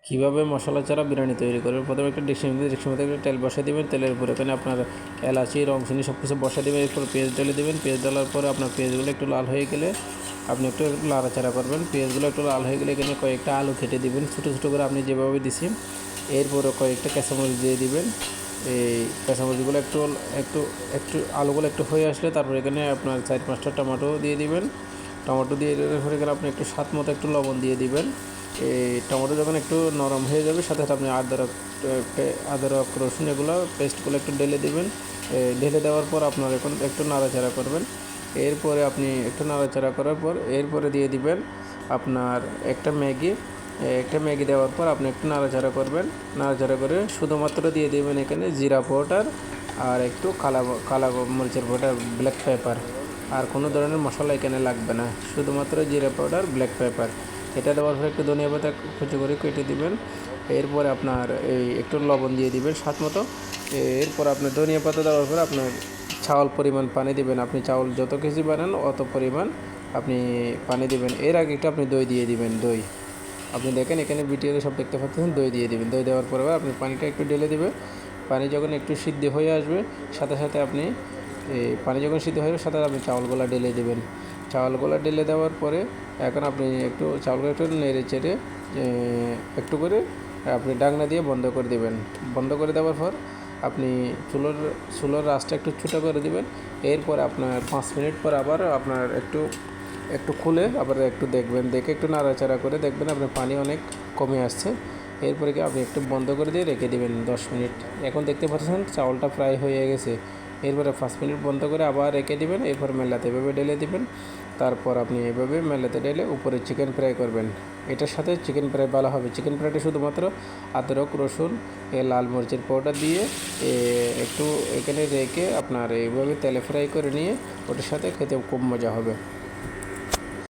কীভাবে মশলা ছাড়া বিরিয়ানি তৈরি করবেন। প্রথমে একটা ডেকচির মধ্যে একটা তেল বসিয়ে দেবেন। তেলের উপর এখানে আপনার এলাচি, রং, চিনি সব কিছু বসিয়ে দেবেন। এরপর পেঁয়াজ ঢেলে দেবেন। পেঁয়াজ ঢালার পরে আপনার পেঁয়াজগুলো একটু লাল হয়ে গেলে আপনি একটু নাড়াচাড়া করবেন। পেঁয়াজগুলো একটু লাল হয়ে গেলে এখানে কয়েকটা আলু কেটে দিবেন ছোটো ছোটো করে আপনি যেভাবে দিছি। এরপরে কয়েকটা কাঁচামরিচ দিয়ে দিবেন। এই কাঁচামরিচগুলো একটু একটু একটু আলুগুলো একটু হয়ে আসলে তারপর এখানে আপনার 4-5টা টমেটো দিয়ে দিবেন। টমেটো দিয়ে হয়ে গেলে আপনি একটু স্বাদ মতো একটু লবণ দিয়ে দিবেন। এই টমেটো যখন একটু নরম হয়ে যাবে সাথে সাথে আপনি আদরক রসুন এগুলো পেস্টগুলো একটু ঢেলে দেবেন। ঢেলে দেওয়ার পর আপনার এখন একটু নাড়াচাড়া করবেন। এরপরে আপনি একটু নাড়াচাড়া করার পর এরপরে দিয়ে দিবেন আপনার একটা ম্যাগি দেওয়ার পর আপনি একটু নাড়াচাড়া করবেন। নাড়াচাড়া করে শুধুমাত্র দিয়ে দেবেন এখানে জিরা পাউডার আর একটু কালা মরিচের পাউডার, ব্ল্যাক পেপার। আর কোনো ধরনের মশলা এখানে লাগবে না, শুধুমাত্র জিরা পাউডার, ব্ল্যাক পেপার। এটা দেওয়ার পরে একটু ধনিয়া পাতা কুচি করে কেটে দিবেন। এরপরে আপনার এই একটু লবণ দিয়ে দিবেন স্বাদ মতো। এরপর আপনার ধনিয়া পাতা দেওয়ার পরে আপনার চাউল পরিমাণ পানি দিবেন। আপনি চাউল যত কেজি বানান অত পরিমাণ আপনি পানি দিবেন। এর আগে একটু আপনি দই দিয়ে দিবেন। দই আপনি দেখেন এখানে ভিডিওতে সব দেখতে পাচ্ছেন। দই দিয়ে দিবেন। দই দেওয়ার পরে আপনি পানিটা একটু ঢেলে দেবেন। পানি যখন একটু সিদ্ধ হয়ে আসবে সাথে সাথে আপনি পানি যখন সিদ্ধ হয়ে যাবে সাথে আপনি চাউলগুলো ঢেলে দেবেন। চাউলগুলো ঢেলে দেওয়ার পরে এখন আপনি একটু চাউলগুলো একটু নেড়ে চেড়ে একটু করে আপনি ঢাকনা দিয়ে বন্ধ করে দেবেন। বন্ধ করে দেওয়ার পর আপনি চুলোর আঁচটা একটু ছোটো করে দিবেন। এরপর আপনার 5 মিনিট পর আবার আপনার একটু খুলে আবার একটু দেখবেন। দেখে একটু নাড়াচাড়া করে দেখবেন আপনার পানি অনেক কমে আসছে। এরপরে কি আপনি একটু বন্ধ করে দিয়ে রেখে দেবেন 10 মিনিট। এখন দেখতে পাচ্ছেন চাউলটা ফ্রাই হয়ে গেছে। এরপরে 5 মিনিট বন্ধ করে আবার রেখে দেবেন। এরপর মেলাতে এভাবে ঢেলে দেবেন। তারপর আপনি এভাবে মেলাতে ঢেলে উপরে চিকেন ফ্রাই করবেন। এটার সাথে চিকেন ফ্রাই ভালো হবে। চিকেন ফ্রাইটা শুধুমাত্র আদরক, রসুন, লাল মরিচের পাউডার দিয়ে একটু এখানে রেখে আপনার এইভাবে তেলে ফ্রাই করে নিয়ে ওটার সাথে খেতে খুব মজা হবে।